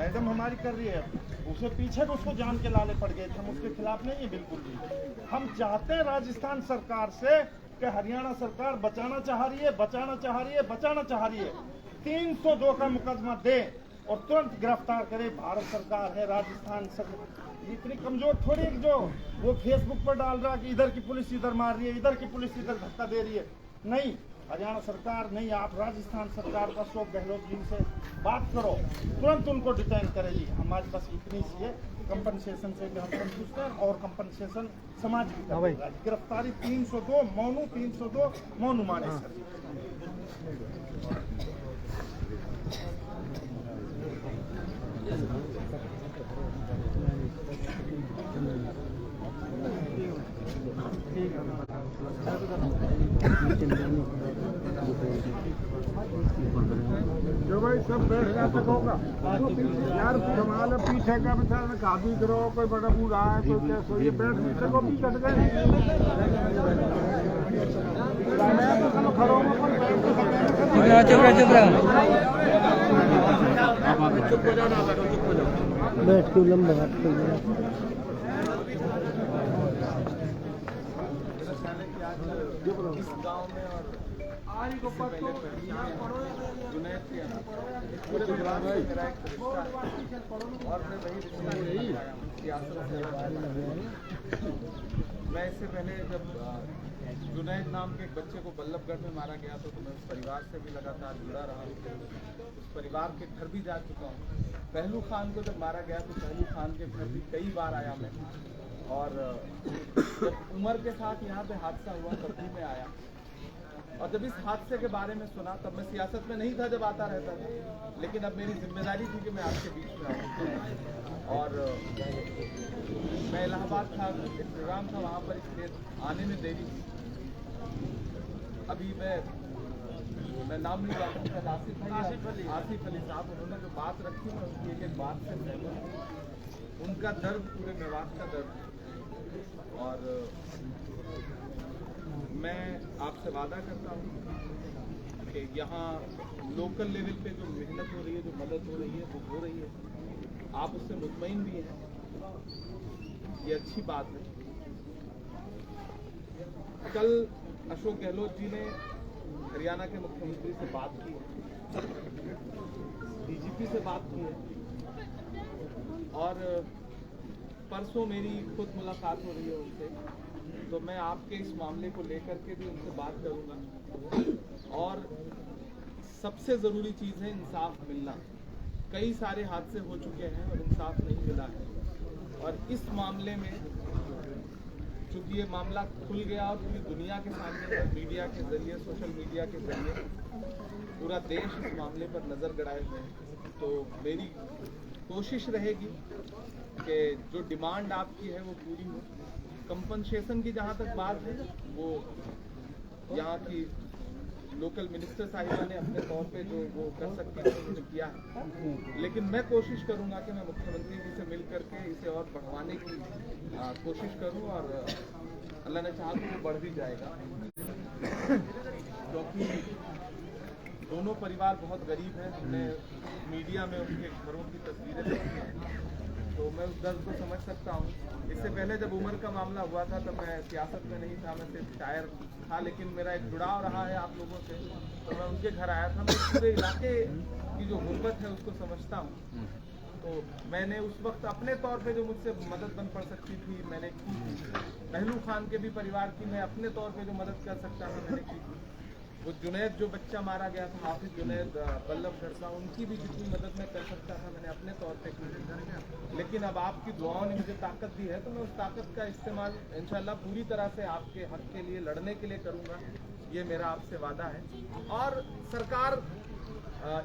Madam हमारी कर रही है, उसे पीछे तो उसको जान के लाले पड़ गए थे, हम उसके खिलाफ नहीं है बिल्कुल भी। हम चाहते हैं राजस्थान सरकार से कि हरियाणा सरकार बचाना चाह रही है, बचाना चाह रही है, बचाना चाह रही है, 302 का मुकदमा दे और तुरंत गिरफ्तार करे। भारत सरकार है, राजस्थान सरकार इतनी कमजोर थोड़ी है जो वो फेसबुक पर डाल रहा है कि इधर की पुलिस इधर मार रही है, इधर की पुलिस इधर धक्का दे रही है। नहीं, हरियाणा सरकार नहीं, आप राजस्थान सरकार का अशोक गहलोत जी से बात करो, तुरंत उनको डिटेन करेगी। हमारे पास इतनी सी है, कंपनसेशन से भी हम संतुष्ट हैं और कंपनसेशन समाज की करेगा। गिरफ्तारी 302 मोनू मानेसर। जो भाई सब बैठ जाते होगा यार, कमाल पीछे का बेचारा ने खादी करो, कोई बड़ा बूढ़ा है, कोई कैसे ये बैठ नहीं सको, भी कट गए तो चलो खड़ो बैठ के लंबा इस गांव में और जुनैद के पूरे परिवार से मेरा एक रिश्ता है और मैं वही रिश्ता मैं इससे पहले जब जुनैद नाम के एक बच्चे को बल्लभगढ़ में मारा गया तो मैं उस परिवार से भी लगातार जुड़ा रहा हूँ। उस परिवार के घर भी जा चुका हूँ। पहलू खान को जब मारा गया तो पहलू खान के घर भी कई बार आया मैं, और जब उमर के साथ यहाँ पे हादसा हुआ तब भी मैं आया। और जब इस हादसे के बारे में सुना तब मैं सियासत में नहीं था, जब आता रहता था, लेकिन अब मेरी जिम्मेदारी थी कि मैं आपके बीच में आऊँ। और मैं इलाहाबाद था, एक प्रोग्राम था वहाँ पर, इसलिए आने में देरी थी। अभी मैं नाम नहीं जानता, आसिफ अली साहब, उन्होंने जो बात रखी मैं उसकी एक बात से सहमत। उनका दर्द पूरे मेवात का दर्द है और मैं आपसे वादा करता हूँ कि यहाँ लोकल लेवल पे जो मेहनत हो रही है, जो मदद हो रही है, वो हो रही है। आप उससे मुतमईन भी हैं, ये अच्छी बात है। कल अशोक गहलोत जी ने हरियाणा के मुख्यमंत्री से बात की है, डीजीपी से बात की है और परसों मेरी खुद मुलाकात हो रही है उनसे। तो मैं आपके इस मामले को लेकर के भी उनसे बात करूंगा। और सबसे ज़रूरी चीज़ है इंसाफ मिलना। कई सारे हादसे हो चुके हैं और इंसाफ नहीं मिला है, और इस मामले में चूँकि ये मामला खुल गया और पूरी दुनिया के सामने मीडिया के जरिए, सोशल मीडिया के जरिए पूरा देश इस मामले पर नज़र गड़ाए हुए हैं, तो मेरी कोशिश रहेगी कि जो डिमांड आपकी है वो पूरी हो। कंपनसेशन की जहाँ तक बात है, वो यहाँ की लोकल मिनिस्टर साहिबा ने अपने तौर पे जो वो कर सकती है उन्होंने किया है, लेकिन मैं कोशिश करूँगा कि मैं मुख्यमंत्री जी से मिल करके इसे और बढ़वाने की कोशिश करूँ, और अल्लाह ने चाहा तो वो बढ़ भी जाएगा। क्योंकि दोनों परिवार बहुत गरीब हैं, हमने मीडिया में उनके घरों की तस्वीरें देखी हैं, तो मैं उस दर्द को समझ सकता हूँ। इससे पहले जब उमर का मामला हुआ था तब मैं सियासत में नहीं था, मैं सिर्फ शायर था, लेकिन मेरा एक जुड़ाव रहा है आप लोगों से, तो मैं उनके घर आया था। मैं पूरे इलाके की जो गुर्बत है उसको समझता हूँ, तो मैंने उस वक्त अपने तौर पे जो मुझसे मदद बन पड़ सकती थी मैंने की थी। पहलू खान के भी परिवार की मैं अपने तौर पे जो मदद कर सकता था मैंने की थी। वो जुनैद जो बच्चा मारा गया था, हाफिज जुनैद बल्लभगढ़ का, उनकी भी जितनी मदद मैं कर सकता था मैंने अपने तौर पे की। लेकिन अब आपकी दुआओं ने मुझे ताकत दी है, तो मैं उस ताकत का इस्तेमाल इंशाल्लाह पूरी तरह से आपके हक के लिए लड़ने के लिए करूँगा, ये मेरा आपसे वादा है। और सरकार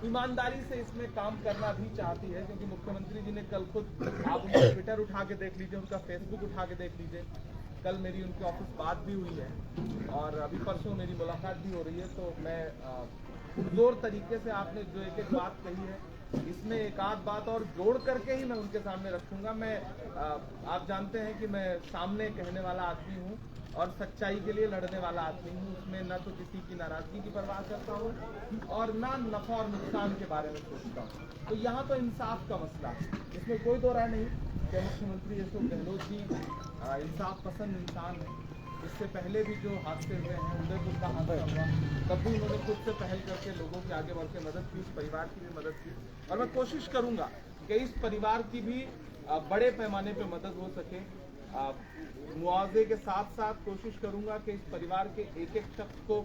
ईमानदारी से इसमें काम करना भी चाहती है, क्योंकि मुख्यमंत्री जी ने कल खुद, आप उनका ट्विटर उठा के देख लीजिए, उनका फेसबुक उठा के देख लीजिए, कल मेरी उनके ऑफिस बात भी हुई है और अभी परसों मेरी मुलाकात भी हो रही है। तो मैं पुरजोर तरीके से आपने जो एक एक बात कही है इसमें एक आध बात और जोड़ करके ही मैं उनके सामने रखूंगा। मैं आप जानते हैं कि मैं सामने कहने वाला आदमी हूँ और सच्चाई के लिए लड़ने वाला आदमी हूँ। उसमें न तो किसी की नाराजगी की परवाह करता हूँ और ना नफा और नुकसान के बारे में सोचता हूँ। तो यहाँ तो इंसाफ का मसला है, इसमें कोई दो राय नहीं कि मुख्यमंत्री अशोक गहलोत जी इंसाफ पसंद इंसान है। इससे पहले भी जो हादसे हुए हैं, उदयपुर का हादसा हुआ, तब भी उन्होंने खुद से पहल करके लोगों के आगे बढ़ के मदद की, उस परिवार की भी मदद की। और मैं कोशिश करूंगा कि इस परिवार की भी बड़े पैमाने पे मदद हो सके। मुआवजे के साथ साथ कोशिश करूंगा कि इस परिवार के एक एक शख्स को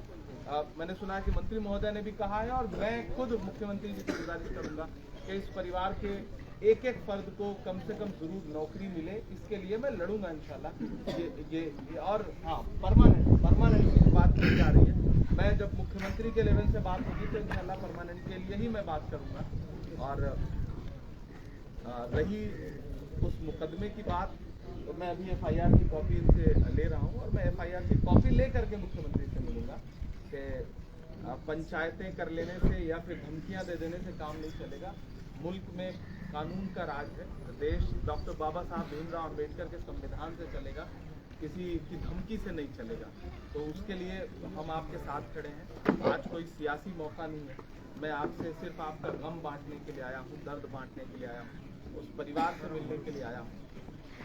मैंने सुना है कि मंत्री महोदय ने भी कहा है और मैं खुद मुख्यमंत्री जी से गुजारिश करूंगा कि इस परिवार के एक एक फर्द को कम से कम जरूर नौकरी मिले। इसके लिए मैं लड़ूंगा इंशाल्लाह। ये और हाँ, परमानेंट की बात की जा रही है। मैं जब मुख्यमंत्री के लेवल से बात होगी तो इंशाल्लाह परमानेंट के लिए ही मैं बात करूंगा। और रही उस मुकदमे की बात, तो मैं अभी FIR की कॉपी इनसे ले रहा हूँ और मैं FIR की कॉपी ले करके मुख्यमंत्री से मिलूंगा कि पंचायतें कर लेने से या फिर धमकियां दे देने से काम नहीं चलेगा। मुल्क में कानून का राज है, देश डॉक्टर बाबा साहब भीमराव अम्बेडकर के संविधान से चलेगा, किसी की धमकी से नहीं चलेगा। तो उसके लिए हम आपके साथ खड़े हैं। आज कोई सियासी मौका नहीं है, मैं आपसे सिर्फ आपका गम बांटने के लिए आया हूँ, दर्द बांटने के लिए आया हूँ, उस परिवार से मिलने के लिए आया हूँ।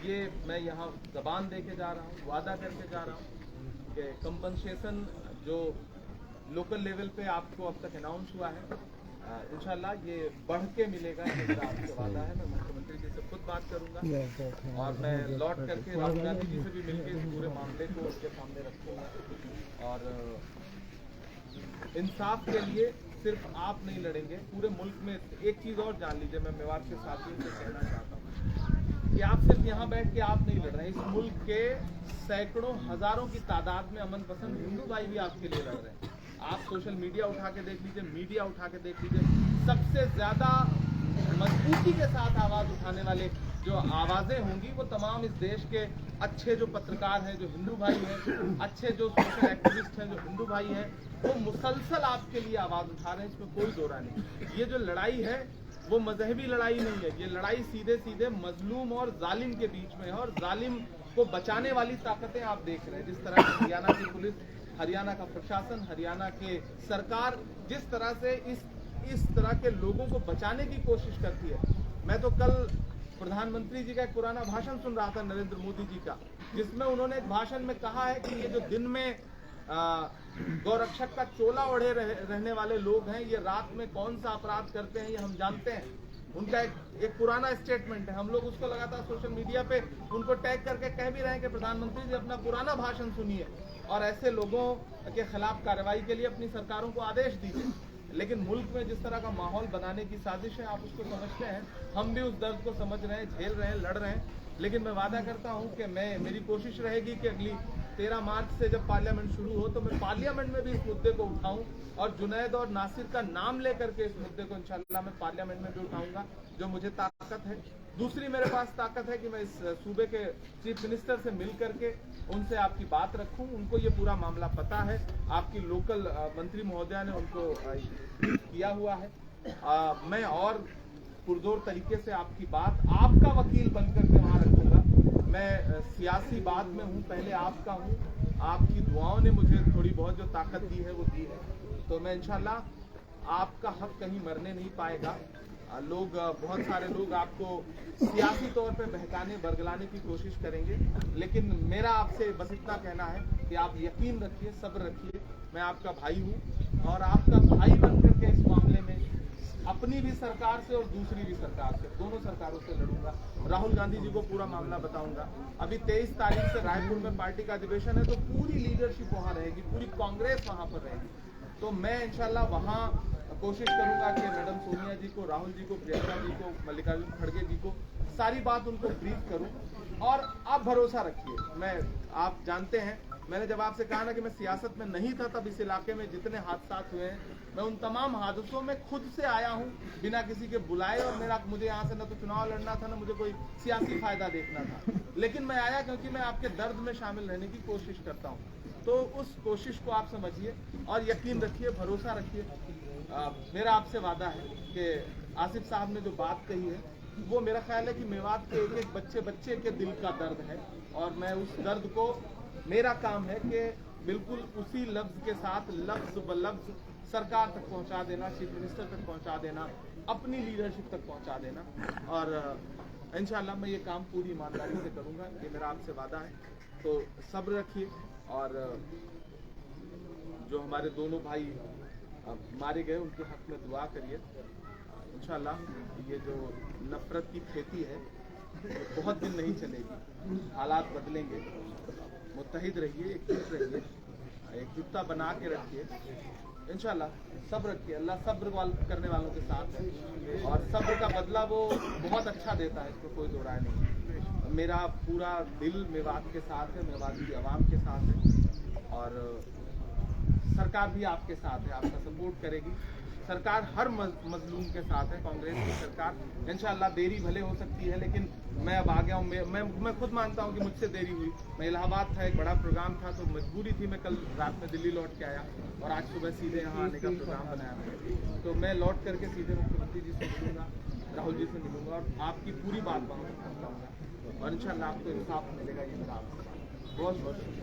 ये मैं यहाँ जबान दे के जा रहा हूँ, वादा करके जा रहा हूँ कि कंपनसेशन जो लोकल लेवल पे आपको अब तक अनाउंस हुआ है, इंशाल्लाह ये बढ़ के मिलेगा। मेरा आपसे वादा है। मैं मुख्यमंत्री जी से खुद बात करूंगा और मैं लौट करके राहुल गांधी जी से भी मिलकर इस पूरे मामले को उनके सामने रखूंगा। और इंसाफ के लिए सिर्फ आप नहीं लड़ेंगे, पूरे मुल्क में। एक चीज और जान लीजिए, मैं मेवाड़ के साथियों से कहना चाहता हूँ कि आप सिर्फ यहाँ बैठ के आप नहीं लड़ रहे हैं, इस मुल्क के सैकड़ों हजारों की तादाद में अमन पसंद हिंदू भाई भी आपके लिए लड़ रहे हैं। आप सोशल मीडिया उठा के देख लीजिए, मीडिया उठा के देख लीजिए, सबसे ज्यादा मजबूती के साथ आवाज उठाने वाले जो आवाजें होंगी वो तमाम इस देश के अच्छे जो पत्रकार हैं, जो हिंदू भाई हैं, अच्छे जो सोशल एक्टिविस्ट हैं, जो हिंदू भाई हैं, वो मुसलसल आपके लिए आवाज उठा रहे हैं। इसमें कोई दो राय नहीं। ये जो लड़ाई है वो मजहबी लड़ाई नहीं है, ये लड़ाई सीधे सीधे मजलूम और जालिम के बीच में है। और जालिम को बचाने वाली ताकतें आप देख रहे हैं, जिस तरह से हरियाणा की पुलिस, हरियाणा का प्रशासन, हरियाणा के सरकार जिस तरह से इस तरह के लोगों को बचाने की कोशिश करती है। मैं तो कल प्रधानमंत्री जी का एक पुराना भाषण सुन रहा था, नरेंद्र मोदी जी का, जिसमें उन्होंने एक भाषण में कहा है कि ये जो दिन में गौरक्षक का चोला ओढ़े रहने वाले लोग हैं, ये रात में कौन सा अपराध करते हैं ये हम जानते हैं। उनका एक पुराना स्टेटमेंट है, हम लोग उसको लगातार सोशल मीडिया पे उनको टैग करके कह भी रहे हैं कि प्रधानमंत्री जी अपना पुराना भाषण सुनिए और ऐसे लोगों के खिलाफ कार्रवाई के लिए अपनी सरकारों को आदेश दीजिए। लेकिन मुल्क में जिस तरह का माहौल बनाने की साजिश है, आप उसको समझते हैं, हम भी उस दर्द को समझ रहे हैं, झेल रहे हैं, लड़ रहे हैं। लेकिन मैं वादा करता हूं कि मेरी कोशिश रहेगी कि अगली 13 मार्च से जब पार्लियामेंट शुरू हो तो मैं पार्लियामेंट में भी इस मुद्दे को उठाऊं और जुनैद और नासिर का नाम लेकर के इस मुद्दे को इंशाल्लाह मैं पार्लियामेंट में भी उठाऊंगा, जो मुझे ताकत है। दूसरी मेरे पास ताकत है कि मैं इस सूबे के चीफ मिनिस्टर से मिल करके उनसे आपकी बात रखूं। उनको ये पूरा मामला पता है, आपकी लोकल मंत्री महोदया ने उनको किया हुआ है। मैं और पुरजोर तरीके से आपकी बात आपका वकील बनकर के वहां रखूंगा। मैं सियासी बात में हूं, पहले आपका हूं। आपकी दुआओं ने मुझे थोड़ी बहुत जो ताकत दी है वो दी है, तो मैं इंशाल्लाह आपका हक कहीं मरने नहीं पाएगा। लोग, बहुत सारे लोग आपको सियासी तौर पे बहकाने बरगलाने की कोशिश करेंगे, लेकिन मेरा आपसे बस इतना कहना है कि आप यकीन रखिए, सब्र रखिए। मैं आपका भाई हूँ और आपका भाई बनकर के इस मामले में अपनी भी सरकार से और दूसरी भी सरकार से, दोनों सरकारों से लड़ूंगा। राहुल गांधी जी को पूरा मामला बताऊंगा। अभी 23 तारीख से रायपुर में पार्टी का अधिवेशन है, तो पूरी लीडरशिप वहां रहेगी, पूरी कांग्रेस वहां पर रहेगी। तो मैं इंशाल्लाह वहां कोशिश करूंगा कि मैडम सोनिया जी को, राहुल जी को, प्रियंका जी को, मल्लिकार्जुन खड़गे जी को सारी बात उनको ब्रीफ करूं। और आप भरोसा रखिए, आप जानते हैं, मैंने जब आपसे कहा ना कि मैं सियासत में नहीं था, तब इस इलाके में जितने हादसा हुए हैं, मैं उन तमाम हादसों में खुद से आया हूं बिना किसी के बुलाए। और मुझे यहाँ से न तो चुनाव लड़ना था, न मुझे कोई सियासी फायदा देखना था, लेकिन मैं आया क्योंकि मैं आपके दर्द में शामिल रहने की कोशिश करता हूँ। तो उस कोशिश को आप समझिए और यकीन रखिए, भरोसा रखिए। मेरा आपसे वादा है कि आसिफ साहब ने जो बात कही है वो मेरा ख्याल है कि मेवात के एक एक बच्चे के दिल का दर्द है, और मैं उस दर्द को, मेरा काम है कि बिल्कुल उसी लफ्ज के साथ लफ्ज ब लफ्ज सरकार तक पहुंचा देना, चीफ मिनिस्टर तक पहुंचा देना, अपनी लीडरशिप तक पहुंचा देना, और इंशाल्लाह मैं ये काम पूरी ईमानदारी से करूंगा, ये मेरा आपसे वादा है। तो सब्र रखिए, और जो हमारे दोनों भाई मारे गए उनके हक में दुआ करिए। इंशाल्लाह ये जो नफरत की खेती है ये बहुत दिन नहीं चलेगी, हालात बदलेंगे। मुत्तहिद रहिए, एकजुट रहिए, एकजुटता बना के रखिए, इंशाल्लाह सब्र रखिए। अल्लाह सब्र करने वालों के साथ है, और सब्र का बदला वो बहुत अच्छा देता है, इसमें कोई दो राय नहीं। मेरा पूरा दिल मेवात के साथ है, मेवात की आवाम के साथ है, और सरकार भी आपके साथ है, आपका सपोर्ट करेगी। सरकार हर मजलूम के साथ है, कांग्रेस की सरकार। इंशाल्लाह देरी भले हो सकती है, लेकिन मैं अब आ गया हूँ। मैं खुद मानता हूँ कि मुझसे देरी हुई। मैं इलाहाबाद था, एक बड़ा प्रोग्राम था, तो मजबूरी थी। मैं कल रात में दिल्ली लौट के आया और आज सुबह सीधे यहाँ आने का प्रोग्राम बनाया। तो मैं लौट करके सीधे मुख्यमंत्री जी से मिलूंगा, राहुल जी से मिलूंगा, और आपकी पूरी बात पहुँचाऊंगा, और इंशाल्लाह आपको इंसाफ मिलेगा। ये मेरा आपसे बहुत बहुत शुक्रिया।